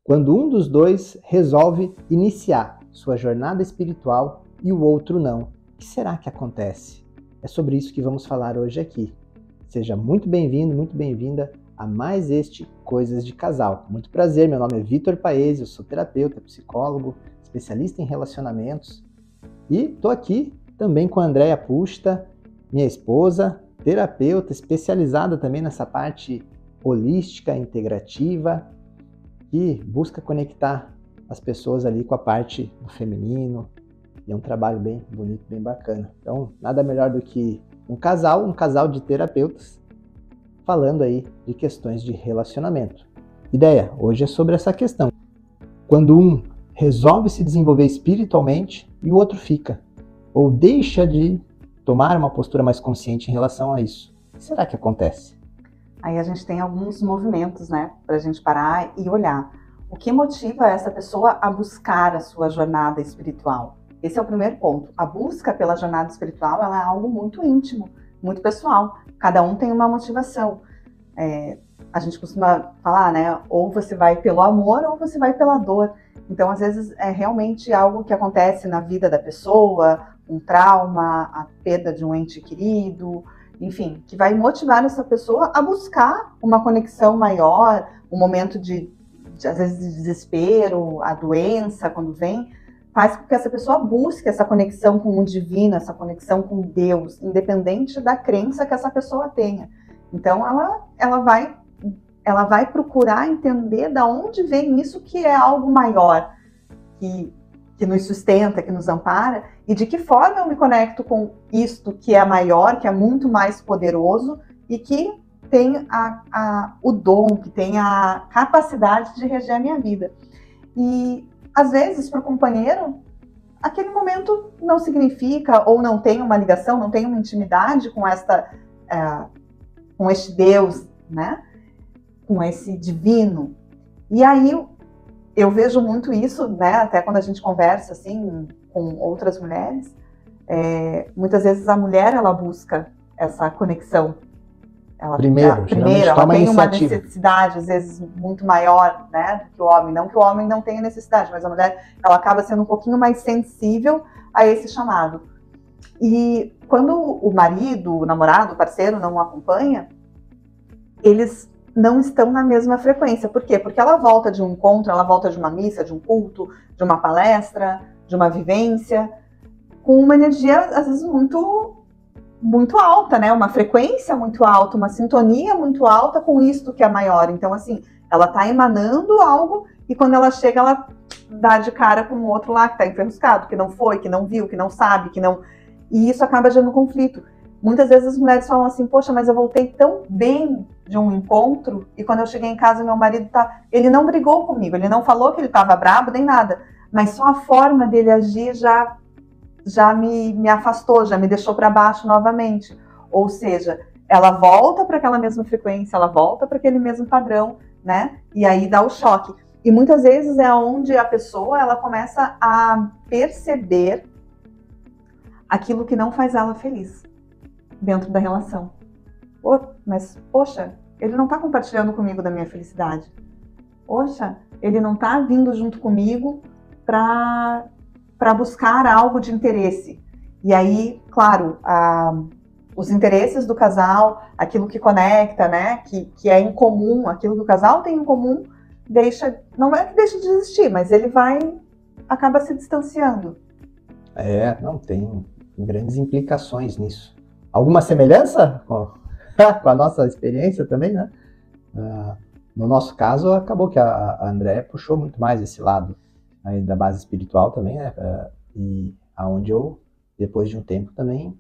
quando um dos dois resolve iniciar sua jornada espiritual e o outro não. O que será que acontece? É sobre isso que vamos falar hoje aqui. Seja muito bem-vindo, muito bem-vinda a mais este Coisas de Casal. Muito prazer, meu nome é Vitor Paese, eu sou terapeuta, psicólogo, especialista em relacionamentos e estou aqui também com a Andréia Pusta, minha esposa, terapeuta, especializada também nessa parte holística, integrativa, que busca conectar as pessoas ali com a parte do feminino, e é um trabalho bem bonito, bem bacana. Então, nada melhor do que um casal de terapeutas, falando aí de questões de relacionamento. Ideia, hoje é sobre essa questão. Quando um resolve se desenvolver espiritualmente e o outro fica, ou deixa de tomar uma postura mais consciente em relação a isso. O que será que acontece? Aí a gente tem alguns movimentos, né, para a gente parar e olhar. O que motiva essa pessoa a buscar a sua jornada espiritual? Esse é o primeiro ponto. A busca pela jornada espiritual, ela é algo muito íntimo, muito pessoal. Cada um tem uma motivação. A gente costuma falar, né, ou você vai pelo amor ou você vai pela dor. Então, às vezes, é realmente algo que acontece na vida da pessoa, um trauma, a perda de um ente querido, enfim, que vai motivar essa pessoa a buscar uma conexão maior, um momento às vezes, de desespero, a doença, quando vem, faz com que essa pessoa busque essa conexão com o divino, essa conexão com Deus, independente da crença que essa pessoa tenha. Então, ela vai procurar entender de onde vem isso que é algo maior, que nos sustenta, que nos ampara, e de que forma eu me conecto com isto que é maior, que é muito mais poderoso e que tem o dom, que tem a capacidade de reger a minha vida. E, às vezes, para o companheiro, aquele momento não significa, ou não tem uma ligação, não tem uma intimidade com este Deus, né? Com esse divino. E aí eu vejo muito isso, né? Até quando a gente conversa assim com outras mulheres, muitas vezes a mulher ela busca essa conexão. Ela tem uma necessidade às vezes muito maior, né, do que o homem. Não que o homem não tenha necessidade, mas a mulher ela acaba sendo um pouquinho mais sensível a esse chamado. E quando o marido, o namorado, o parceiro não o acompanha, eles não estão na mesma frequência. Por quê? Porque ela volta de um encontro, ela volta de uma missa, de um culto, de uma palestra, de uma vivência, com uma energia, às vezes, muito alta, né? Uma frequência muito alta, uma sintonia muito alta com isto que é maior. Então, assim, ela tá emanando algo e quando ela chega, ela dá de cara com o outro lá que tá enferruscado, que não foi, que não viu, que não sabe, que não... E isso acaba gerando conflito. Muitas vezes as mulheres falam assim, poxa, mas eu voltei tão bem de um encontro e quando eu cheguei em casa, meu marido ele não brigou comigo, ele não falou que ele estava brabo nem nada, mas só a forma dele agir já me afastou, já me deixou para baixo novamente. Ou seja, ela volta para aquela mesma frequência, ela volta para aquele mesmo padrão, né? E aí dá o choque. E muitas vezes é onde a pessoa ela começa a perceber aquilo que não faz ela feliz dentro da relação. Mas, poxa, ele não está compartilhando comigo da minha felicidade. Poxa, ele não está vindo junto comigo para buscar algo de interesse. E aí, claro, os interesses do casal, aquilo que conecta, né, que é em comum, aquilo que o casal tem em comum, não é que deixa de existir, mas ele acaba se distanciando. Não tem grandes implicações nisso. Alguma semelhança com a nossa experiência também, né? No nosso caso, acabou que a Andréia puxou muito mais esse lado aí da base espiritual também, né? E aonde eu, depois de um tempo, também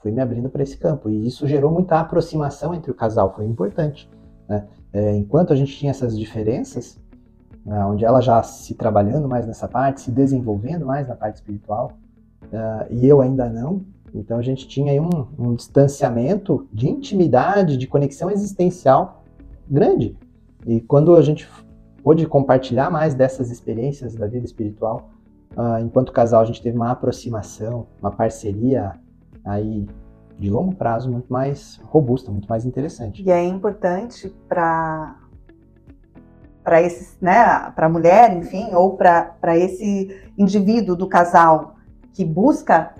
fui me abrindo para esse campo. E isso gerou muita aproximação entre o casal, foi importante, né? Enquanto a gente tinha essas diferenças, onde ela já se trabalhando mais nessa parte, se desenvolvendo mais na parte espiritual, e eu ainda não, então a gente tinha aí um distanciamento de intimidade, de conexão existencial grande. E quando a gente pôde compartilhar mais dessas experiências da vida espiritual, enquanto casal a gente teve uma aproximação, uma parceria aí de longo prazo muito mais robusta, muito mais interessante. E é importante para esse, né, para a mulher, enfim, ou para esse indivíduo do casal que busca,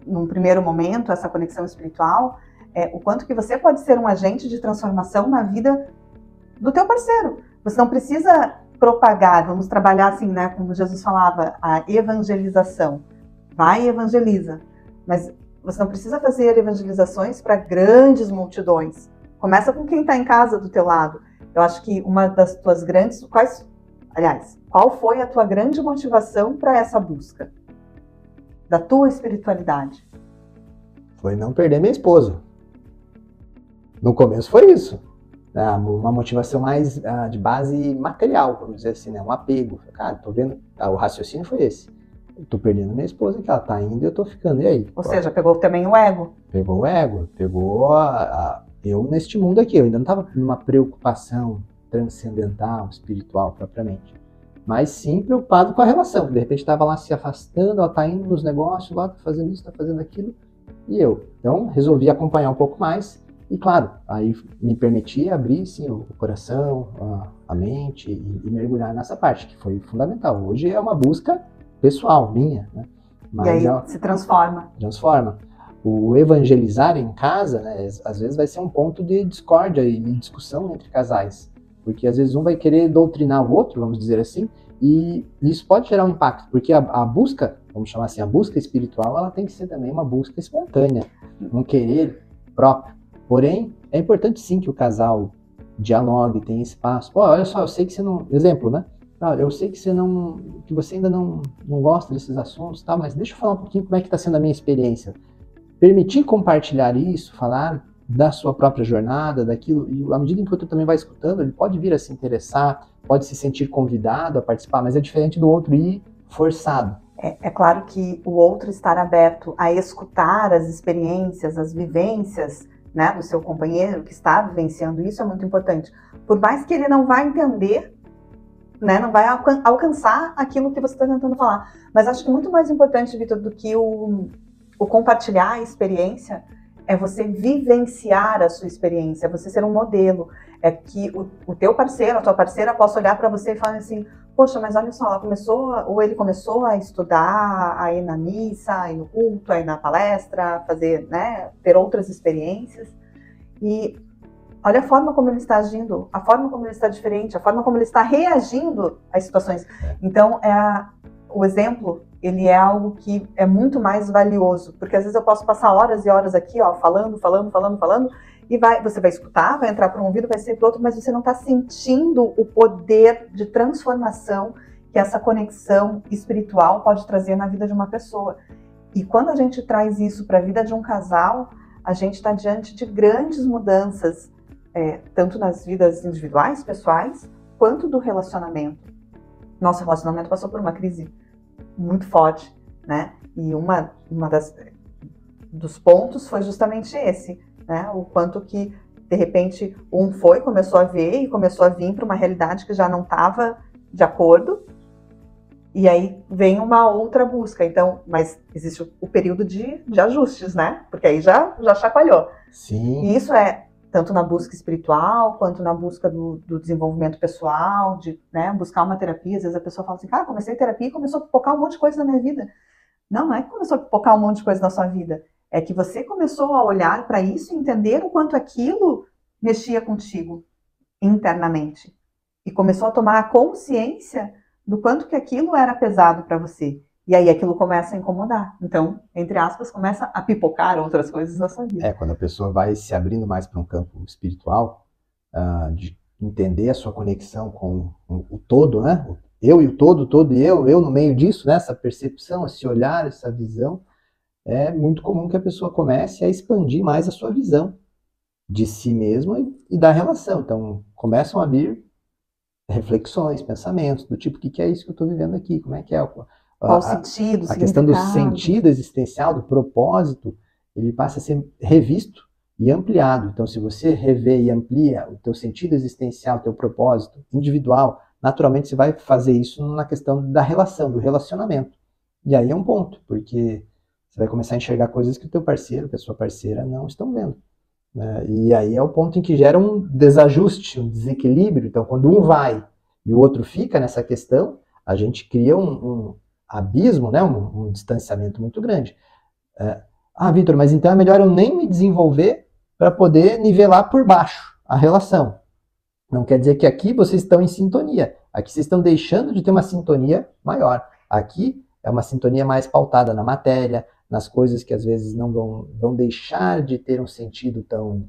num primeiro momento, essa conexão espiritual, o quanto que você pode ser um agente de transformação na vida do teu parceiro. Você não precisa propagar, vamos trabalhar assim, né, como Jesus falava, a evangelização. Vai e evangeliza. Mas você não precisa fazer evangelizações para grandes multidões. Começa com quem está em casa do teu lado. Eu acho que uma das tuas grandes... qual foi a tua grande motivação para essa busca? Da tua espiritualidade? Foi não perder minha esposa. No começo foi isso. Uma motivação mais de base material, vamos dizer assim, né? Um apego. Cara, tô vendo... o raciocínio foi esse. Eu tô perdendo minha esposa, que ela tá indo e eu tô ficando, e aí? Ou seja, pegou também o ego. Pegou o ego, pegou eu neste mundo aqui. Eu ainda não tava numa preocupação transcendental, espiritual, propriamente. Mas sim preocupado com a relação. De repente estava lá se afastando, ela tá indo nos negócios, lá tá fazendo isso, tá fazendo aquilo. E eu. Então, resolvi acompanhar um pouco mais. E claro, aí me permitia abrir sim, o coração, a mente e mergulhar nessa parte, que foi fundamental. Hoje é uma busca pessoal, minha, né? Mas e aí se transforma. Transforma. O evangelizar em casa, né, às vezes vai ser um ponto de discórdia e discussão entre casais. Porque às vezes um vai querer doutrinar o outro, vamos dizer assim, e isso pode gerar um impacto, porque a busca, vamos chamar assim, a busca espiritual, ela tem que ser também uma busca espontânea, um querer próprio. Porém, é importante sim que o casal dialogue, tenha espaço. Pô, olha só, eu sei que você não... Exemplo, né? Eu sei que você ainda não gosta desses assuntos, tá? Mas deixa eu falar um pouquinho como é que está sendo a minha experiência. Permitir compartilhar isso, falar da sua própria jornada, daquilo, e à medida em que o outro também vai escutando, ele pode vir a se interessar, pode se sentir convidado a participar, mas é diferente do outro ir forçado. É claro que o outro estar aberto a escutar as experiências, as vivências, né, do seu companheiro que está vivenciando isso é muito importante. Por mais que ele não vá entender, né, não vai alcançar aquilo que você está tentando falar. Mas acho que muito mais importante, Vitor, do que o compartilhar a experiência, é você vivenciar a sua experiência, você ser um modelo. É que o teu parceiro, a tua parceira possa olhar para você e falar assim, poxa, mas olha só, ele começou a estudar, a ir na missa, a ir no culto, a ir na palestra, fazer, né, ter outras experiências. E olha a forma como ele está agindo, a forma como ele está diferente, a forma como ele está reagindo às situações. Então, o exemplo, ele é algo que é muito mais valioso, porque às vezes eu posso passar horas e horas aqui, ó, falando, e você vai escutar, vai entrar para um ouvido, vai ser para outro, mas você não está sentindo o poder de transformação que essa conexão espiritual pode trazer na vida de uma pessoa. E quando a gente traz isso para a vida de um casal, a gente está diante de grandes mudanças, tanto nas vidas individuais, pessoais, quanto do relacionamento. Nosso relacionamento passou por uma crise muito forte, né? E uma dos pontos foi justamente esse, né? O quanto que, de repente, começou a ver e começou a vir para uma realidade que já não estava de acordo, e aí vem uma outra busca. Então, mas existe o período de ajustes, né? Porque aí já chacoalhou. Sim. E isso é tanto na busca espiritual, quanto na busca do desenvolvimento pessoal, de, né, buscar uma terapia. Às vezes a pessoa fala assim, cara, comecei terapia e começou a pipocar um monte de coisa na minha vida. Não é que começou a pipocar um monte de coisa na sua vida. É que você começou a olhar para isso e entender o quanto aquilo mexia contigo internamente. E começou a tomar a consciência do quanto que aquilo era pesado para você. E aí aquilo começa a incomodar. Então, entre aspas, começa a pipocar outras coisas na sua vida. Quando a pessoa vai se abrindo mais para um campo espiritual, de entender a sua conexão com o todo, né? Eu e o todo e eu no meio disso, né? Essa percepção, esse olhar, essa visão, é muito comum que a pessoa comece a expandir mais a sua visão de si mesma e da relação. Então, começam a vir reflexões, pensamentos, do tipo, o que é isso que eu estou vivendo aqui? Como é que é? Qual o sentido, a questão do sentido existencial, do propósito, ele passa a ser revisto e ampliado. Então, se você revê e amplia o teu sentido existencial, o teu propósito individual, naturalmente você vai fazer isso na questão da relação, do relacionamento. E aí é um ponto, porque você vai começar a enxergar coisas que o teu parceiro, que a sua parceira não estão vendo. Né? E aí é o ponto em que gera um desajuste, um desequilíbrio. Então, quando um vai e o outro fica nessa questão, a gente cria um abismo, né? Um distanciamento muito grande. Vitor, mas então é melhor eu nem me desenvolver para poder nivelar por baixo a relação. Não quer dizer que aqui vocês estão em sintonia. Aqui vocês estão deixando de ter uma sintonia maior. Aqui é uma sintonia mais pautada na matéria, nas coisas que às vezes não vão deixar de ter um sentido tão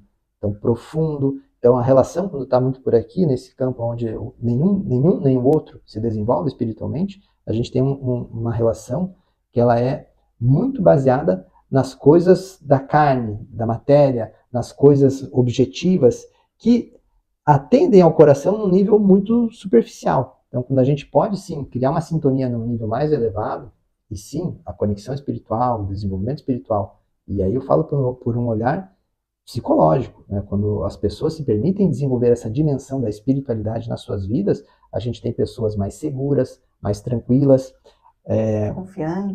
profundo. Então a relação, quando está muito por aqui, nesse campo onde nenhum nem o outro se desenvolve espiritualmente, a gente tem uma relação que ela é muito baseada nas coisas da carne, da matéria, nas coisas objetivas, que atendem ao coração num nível muito superficial. Então, quando a gente pode, sim, criar uma sintonia num nível mais elevado, e sim, a conexão espiritual, o desenvolvimento espiritual, e aí eu falo por um olhar psicológico, né? Quando as pessoas se permitem desenvolver essa dimensão da espiritualidade nas suas vidas, a gente tem pessoas mais seguras, mais tranquilas,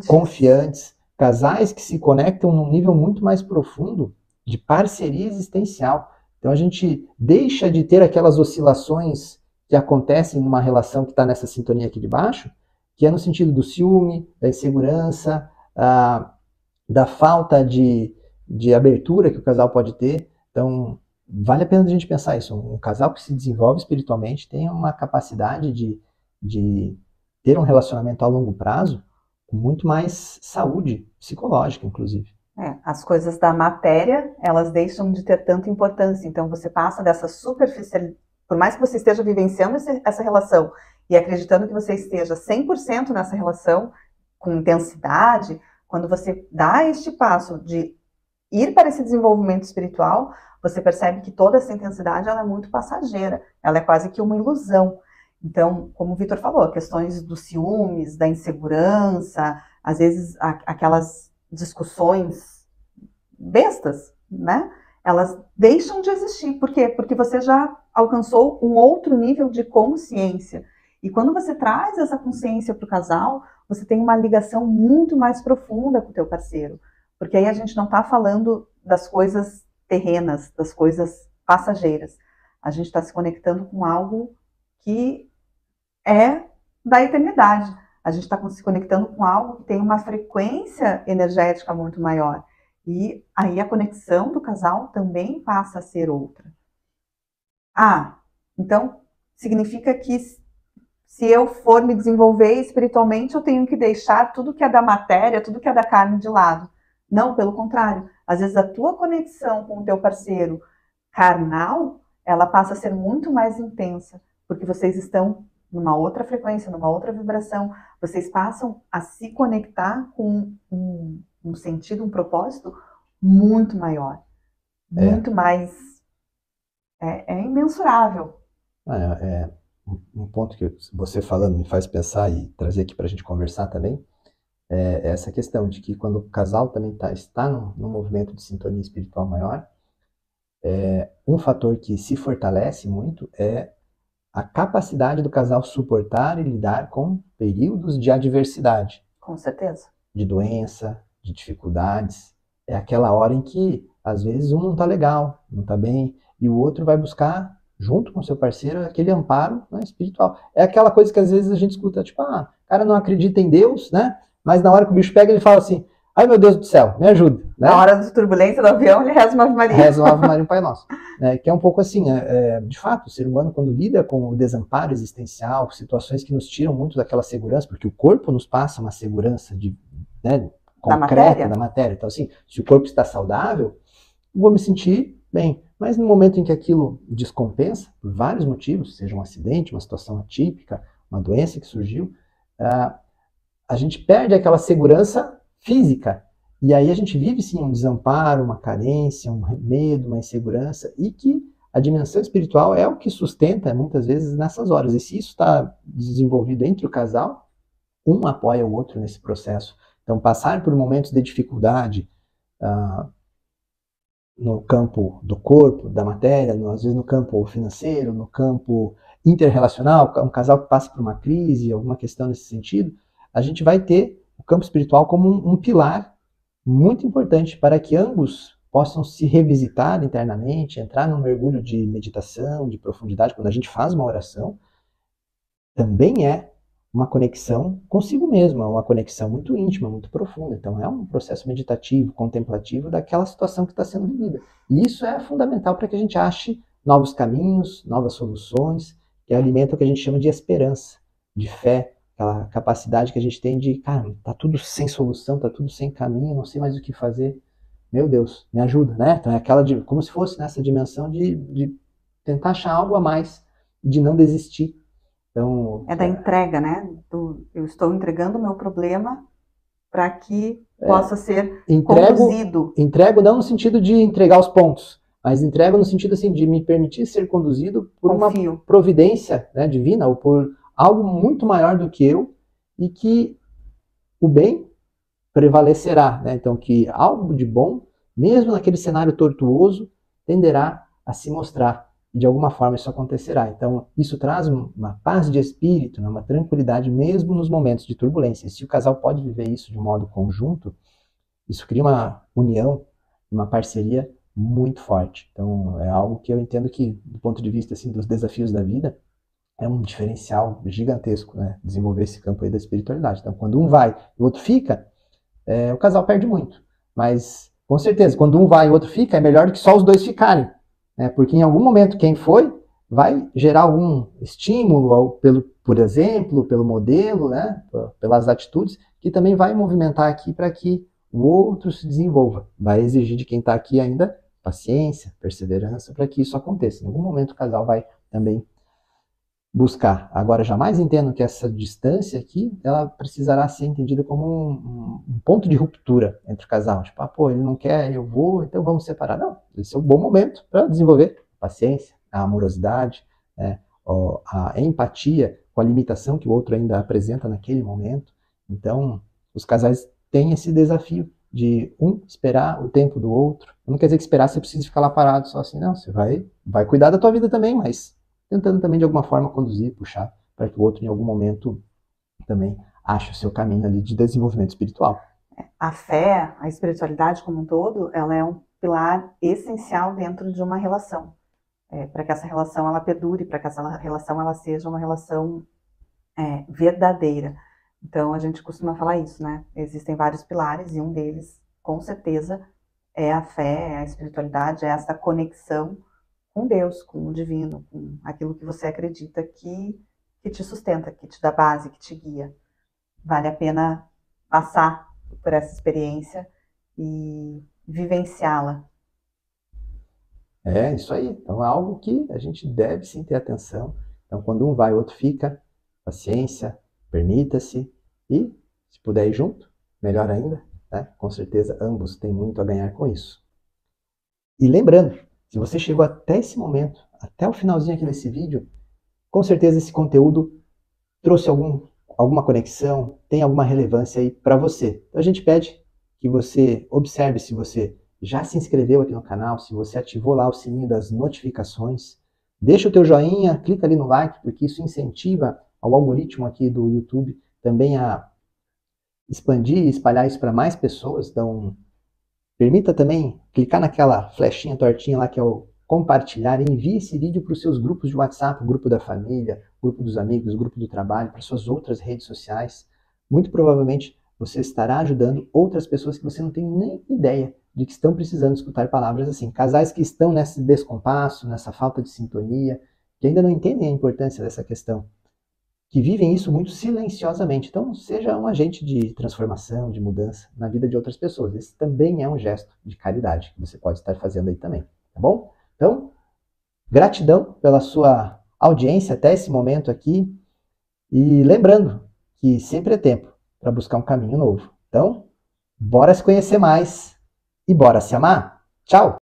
confiantes, casais que se conectam num nível muito mais profundo de parceria existencial. Então a gente deixa de ter aquelas oscilações que acontecem numa relação que está nessa sintonia aqui de baixo, que é no sentido do ciúme, da insegurança, da falta de abertura que o casal pode ter. Então vale a pena a gente pensar isso. Um casal que se desenvolve espiritualmente tem uma capacidade de ter um relacionamento a longo prazo com muito mais saúde psicológica, inclusive. As coisas da matéria, elas deixam de ter tanta importância. Então você passa dessa superficialidade, por mais que você esteja vivenciando essa relação e acreditando que você esteja 100% nessa relação, com intensidade, quando você dá este passo de ir para esse desenvolvimento espiritual, você percebe que toda essa intensidade ela é muito passageira, ela é quase que uma ilusão. Então, como o Vitor falou, questões dos ciúmes, da insegurança, às vezes aquelas discussões bestas, né? Elas deixam de existir. Por quê? Porque você já alcançou um outro nível de consciência. E quando você traz essa consciência para o casal, você tem uma ligação muito mais profunda com o teu parceiro. Porque aí a gente não está falando das coisas terrenas, das coisas passageiras. A gente está se conectando com algo que é da eternidade. A gente está se conectando com algo que tem uma frequência energética muito maior. E aí a conexão do casal também passa a ser outra. Então significa que se eu for me desenvolver espiritualmente, eu tenho que deixar tudo que é da matéria, tudo que é da carne de lado. Não, pelo contrário. Às vezes a tua conexão com o teu parceiro carnal, ela passa a ser muito mais intensa, porque vocês estão numa outra frequência, numa outra vibração, vocês passam a se conectar com um sentido, um propósito muito maior, muito mais, é imensurável. Um ponto que você falando me faz pensar e trazer aqui para a gente conversar também, é essa questão de que quando o casal também está num movimento de sintonia espiritual maior, um fator que se fortalece muito é a capacidade do casal suportar e lidar com períodos de adversidade. Com certeza. De doença, de dificuldades. É aquela hora em que, às vezes, um não está legal, não está bem, e o outro vai buscar, junto com o seu parceiro, aquele amparo, né, espiritual. É aquela coisa que, às vezes, a gente escuta, tipo, o cara não acredita em Deus, né? Mas na hora que o bicho pega, ele fala assim, ai meu Deus do céu, me ajuda. Né? Na hora da turbulência do avião, ele reza uma Ave Maria. Reza uma Ave Maria, um Pai Nosso. Que é um pouco assim, de fato, o ser humano quando lida com o desamparo existencial, situações que nos tiram muito daquela segurança, porque o corpo nos passa uma segurança concreta da matéria. Então assim, se o corpo está saudável, eu vou me sentir bem. Mas no momento em que aquilo descompensa, por vários motivos, seja um acidente, uma situação atípica, uma doença que surgiu, a gente perde aquela segurança física. E aí a gente vive, sim, um desamparo, uma carência, um medo, uma insegurança, e que a dimensão espiritual é o que sustenta, muitas vezes, nessas horas. E se isso está desenvolvido entre o casal, um apoia o outro nesse processo. Então, passar por momentos de dificuldade no campo do corpo, da matéria, às vezes no campo financeiro, no campo interrelacional, um casal que passa por uma crise, alguma questão nesse sentido, a gente vai ter o campo espiritual como um pilar muito importante para que ambos possam se revisitar internamente, entrar num mergulho de meditação, de profundidade, quando a gente faz uma oração, também é uma conexão consigo mesmo, é uma conexão muito íntima, muito profunda. Então é um processo meditativo, contemplativo daquela situação que está sendo vivida. E isso é fundamental para que a gente ache novos caminhos, novas soluções, que alimentam o que a gente chama de esperança, de fé, aquela capacidade que a gente tem de, cara, tá tudo sem solução, tá tudo sem caminho, não sei mais o que fazer. Meu Deus, me ajuda, né? Então é aquela de, como se fosse nessa dimensão de tentar achar algo a mais, de não desistir. Então, é da entrega, né? Eu estou entregando o meu problema para que possa ser conduzido. Entrego não no sentido de entregar os pontos, mas entrego no sentido assim, de me permitir ser conduzido por uma providência, né, divina, ou por algo muito maior do que eu, e que o bem prevalecerá. Né? Então, que algo de bom, mesmo naquele cenário tortuoso, tenderá a se mostrar. E de alguma forma isso acontecerá. Então, isso traz uma paz de espírito, né? Uma tranquilidade, mesmo nos momentos de turbulência. E se o casal pode viver isso de modo conjunto, isso cria uma união, uma parceria muito forte. Então, é algo que eu entendo que, do ponto de vista assim, dos desafios da vida, é um diferencial gigantesco, né? Desenvolver esse campo aí da espiritualidade. Então, quando um vai e o outro fica, o casal perde muito. Mas, com certeza, quando um vai e o outro fica, é melhor do que só os dois ficarem. Né? Porque em algum momento quem foi vai gerar algum estímulo, por exemplo, pelo modelo, né? Pelas atitudes, que também vai movimentar aqui para que o outro se desenvolva. Vai exigir de quem está aqui ainda paciência, perseverança, para que isso aconteça. Em algum momento o casal vai também buscar. Agora, jamais entendo que essa distância aqui, ela precisará ser entendida como um ponto de ruptura entre o casal. Tipo, pô, ele não quer, eu vou, então vamos separar. Não, esse é um bom momento para desenvolver a paciência, a amorosidade, né, a empatia com a limitação que o outro ainda apresenta naquele momento. Então, os casais têm esse desafio de um esperar o tempo do outro. Não quer dizer que esperar você precisa ficar lá parado só assim, não. Você vai cuidar da tua vida também, mas tentando também de alguma forma conduzir, puxar, para que o outro em algum momento também ache o seu caminho ali de desenvolvimento espiritual. A fé, a espiritualidade como um todo, ela é um pilar essencial dentro de uma relação. Para que essa relação ela perdure, para que essa relação ela seja uma relação verdadeira. Então a gente costuma falar isso, né? Existem vários pilares e um deles, com certeza, é a fé, é a espiritualidade, é essa conexão com Deus, com o divino, com aquilo que você acredita que te sustenta, que te dá base, que te guia. Vale a pena passar por essa experiência e vivenciá-la. É isso aí. Então é algo que a gente deve sim ter atenção. Então quando um vai, o outro fica. Paciência, permita-se e, se puder ir junto, melhor ainda. Né? Com certeza ambos têm muito a ganhar com isso. E lembrando, se você chegou até esse momento, até o finalzinho aqui desse vídeo, com certeza esse conteúdo trouxe alguma conexão, tem alguma relevância aí para você. Então a gente pede que você observe se você já se inscreveu aqui no canal, se você ativou lá o sininho das notificações, deixa o teu joinha, clica ali no like, porque isso incentiva ao algoritmo aqui do YouTube também a expandir e espalhar isso para mais pessoas. Então, permita também clicar naquela flechinha tortinha lá que é o compartilhar e envie esse vídeo para os seus grupos de WhatsApp, grupo da família, grupo dos amigos, grupo do trabalho, para suas outras redes sociais. Muito provavelmente você estará ajudando outras pessoas que você não tem nem ideia de que estão precisando escutar palavras assim. Casais que estão nesse descompasso, nessa falta de sintonia, que ainda não entendem a importância dessa questão, que vivem isso muito silenciosamente. Então, seja um agente de transformação, de mudança na vida de outras pessoas. Esse também é um gesto de caridade que você pode estar fazendo aí também, tá bom? Então, gratidão pela sua audiência até esse momento aqui. E lembrando que sempre é tempo para buscar um caminho novo. Então, bora se conhecer mais e bora se amar. Tchau!